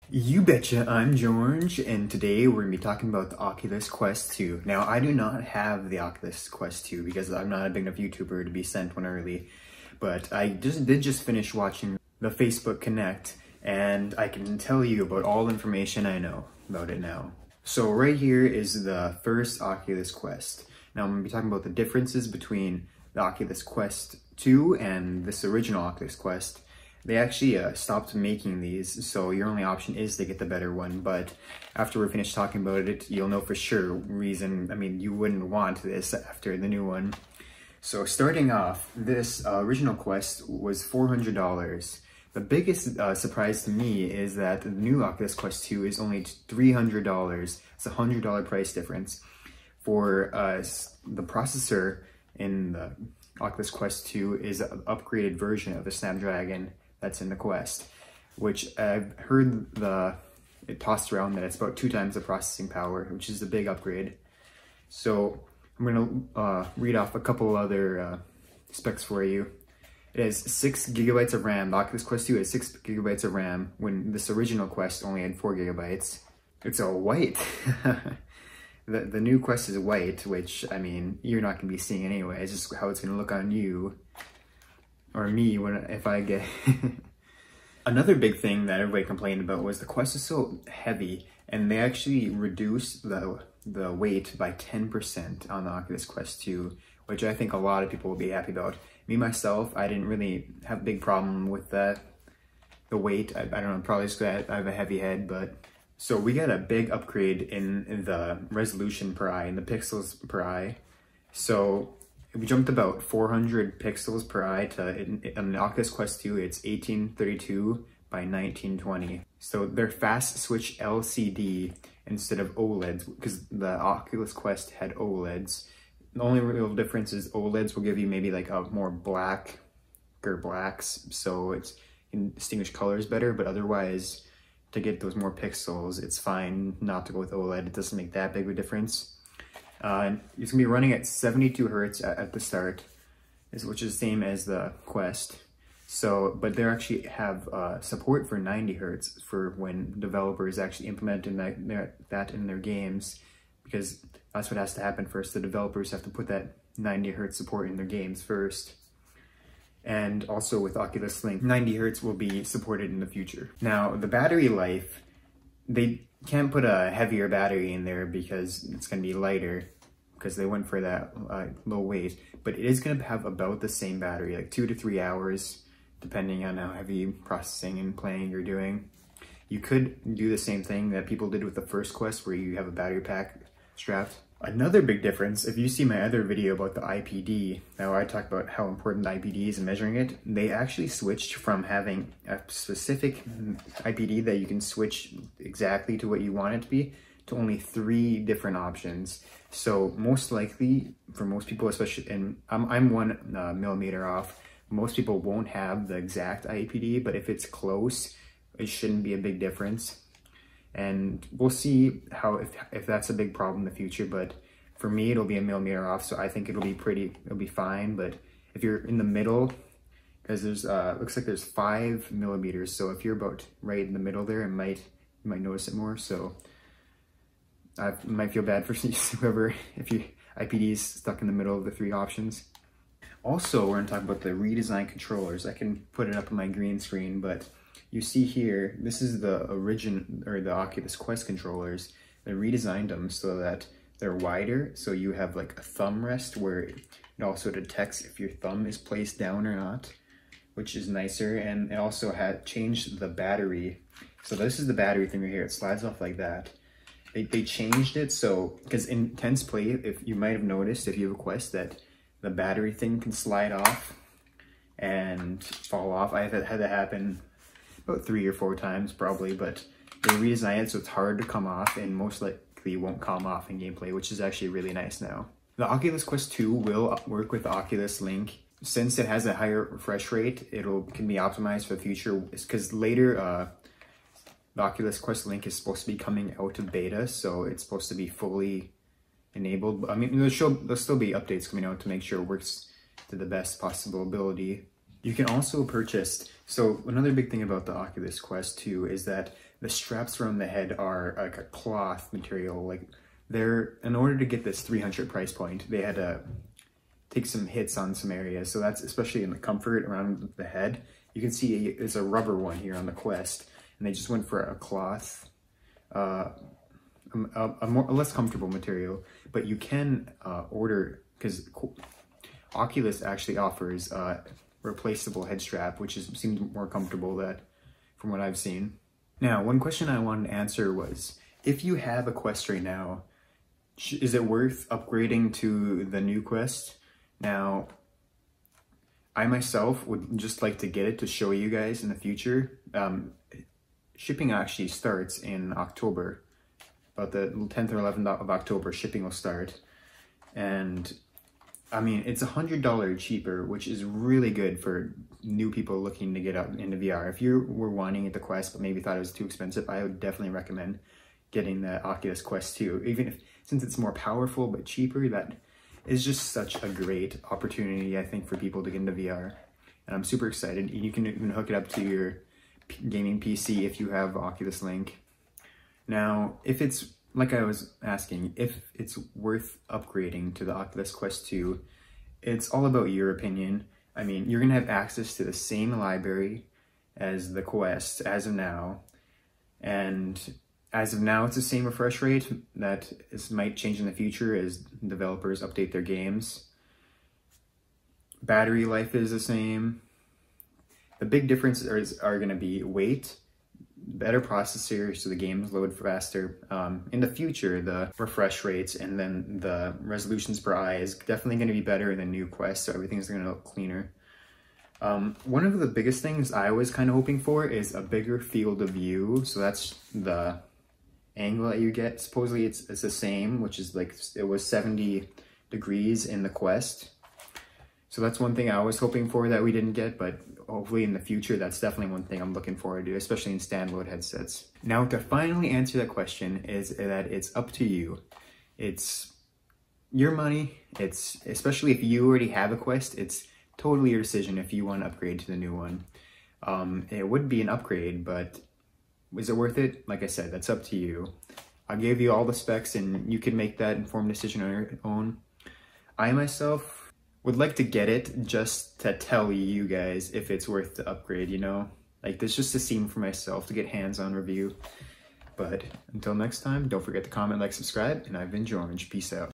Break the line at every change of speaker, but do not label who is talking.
You betcha, I'm George, and today we're going to be talking about the Oculus Quest 2. Now, I do not have the Oculus Quest 2 because I'm not a big enough YouTuber to be sent one early, but I did finish watching the Facebook Connect, and I can tell you about all the information I know about it now. So right here is the first Oculus Quest. Now, I'm going to be talking about the differences between the Oculus Quest 2 and this original Oculus Quest. They actually stopped making these, so your only option is to get the better one, but after we're finished talking about it, you'll know for sure you wouldn't want this after the new one. So starting off, this original Quest was $400. The biggest surprise to me is that the new Oculus Quest 2 is only $300. It's a $100 price difference. For the processor in the Oculus Quest 2 is an upgraded version of the Snapdragon that's in the Quest, which I've heard it tossed around that it's about 2 times the processing power, which is a big upgrade. So I'm gonna read off a couple other specs for you. It has 6 gigabytes of RAM. The Oculus Quest 2 has 6 gigabytes of RAM when this original Quest only had 4 gigabytes. It's all white. The new Quest is white, which, I mean, you're not gonna be seeing anyway. It's just how it's gonna look on you. Or me if I get... Another big thing that everybody complained about was the Quest is so heavy, and they actually reduced the weight by 10% on the Oculus Quest 2, which I think a lot of people will be happy about. Me, myself, I didn't really have a big problem with that. The weight, I don't know, probably just because I have a heavy head, but... So we got a big upgrade in the resolution per eye, in the pixels per eye. So we jumped about 400 pixels per eye to, in the Oculus Quest 2, it's 1832 by 1920. So they're fast switch LCD instead of OLEDs, because the Oculus Quest had OLEDs. The only real difference is OLEDs will give you maybe like a more black or blacks, so you can distinguish colors better, but otherwise, to get those more pixels, it's fine not to go with OLED. It doesn't make that big of a difference. It's gonna be running at 72 Hertz at the start, which is the same as the Quest. So, but they actually have support for 90 Hertz for when developers actually implement that in their games, because that's what has to happen first. The developers have to put that 90 Hertz support in their games first. And also with Oculus Link, 90 Hertz will be supported in the future. Now, the battery life, they can't put a heavier battery in there because it's going to be lighter, because they went for that low weight. But it is going to have about the same battery, like 2 to 3 hours, depending on how heavy processing and playing you're doing. You could do the same thing that people did with the first Quest, where you have a battery pack strapped. Another big difference, if you see my other video about the IPD, now I talk about how important the IPD is and measuring it, they actually switched from having a specific IPD that you can switch exactly to what you want it to be, to only 3 different options. So most likely, for most people, especially, and I'm 1 millimeter off, most people won't have the exact IPD, but if it's close, it shouldn't be a big difference. And we'll see if that's a big problem in the future, but for me, it'll be a millimeter off, so I think it'll be fine. But if you're in the middle, because there's, looks like there's 5 millimeters, so if you're about right in the middle there, you might notice it more, so I might feel bad for whoever, if your IPD is stuck in the middle of the 3 options. Also, we're gonna talk about the redesigned controllers. I can put it up on my green screen, but you see here, this is the the Oculus Quest controllers. They redesigned them so that they're wider, so you have like a thumb rest where it also detects if your thumb is placed down or not, which is nicer. And it also had changed the battery. So this is the battery thing right here. It slides off like that. They changed it so, because in intense play, if you might have noticed, if you have a Quest, that the battery thing can slide off and fall off. I have had that happen about 3 or 4 times probably, but they redesigned it so it's hard to come off, and most likely won't come off in gameplay, which is actually really nice now. The Oculus Quest 2 will work with the Oculus Link. Since it has a higher refresh rate, can be optimized for the future, because later the Oculus Quest Link is supposed to be coming out of beta, so it's supposed to be fully enabled. I mean, there'll still be updates coming out to make sure it works to the best possible ability. You can also purchase, so another big thing about the Oculus Quest 2 is that the straps around the head are like a cloth material. Like in order to get this 300 price point, they had to take some hits on some areas. So that's especially in the comfort around the head. You can see it's a rubber one here on the Quest, and they just went for a cloth, a less comfortable material. But you can order, because Oculus actually offers replaceable head strap, which seems more comfortable from what I've seen. Now, one question I wanted to answer was, if you have a Quest right now, is it worth upgrading to the new Quest? Now, I myself would just like to get it to show you guys in the future. Shipping actually starts in October. About the 10th or 11th of October, shipping will start. And I mean, it's $100 cheaper, which is really good for new people looking to get out into VR. If you were wanting the Quest, but maybe thought it was too expensive, I would definitely recommend getting the Oculus Quest 2. Since it's more powerful but cheaper, that is just such a great opportunity, I think, for people to get into VR. And I'm super excited. You can even hook it up to your gaming PC if you have Oculus Link. Now, if it's, like I was asking, if it's worth upgrading to the Oculus Quest 2, it's all about your opinion. I mean, you're going to have access to the same library as the Quest as of now. And as of now, it's the same refresh rate. That might change in the future as developers update their games. Battery life is the same. The big differences are going to be weight, better processor, so the games load faster. In the future, the refresh rates and then the resolutions per eye is definitely going to be better in the new Quest, so everything's going to look cleaner. One of the biggest things I was kind of hoping for is a bigger field of view. So that's the angle that you get. Supposedly it's the same, which is like, it was 70 degrees in the Quest. So that's one thing I was hoping for that we didn't get, but hopefully in the future, that's definitely one thing I'm looking forward to, especially in standalone headsets. Now, to finally answer that question is that it's up to you. It's your money. It's, especially if you already have a Quest, it's totally your decision if you want to upgrade to the new one. It would be an upgrade, but is it worth it? Like I said, that's up to you. I gave you all the specs and you can make that informed decision on your own. I myself would like to get it just to tell you guys if it's worth the upgrade, you know? Like, this just to see for myself, to get hands-on review. But until next time, don't forget to comment, like, subscribe, and I've been George. Peace out.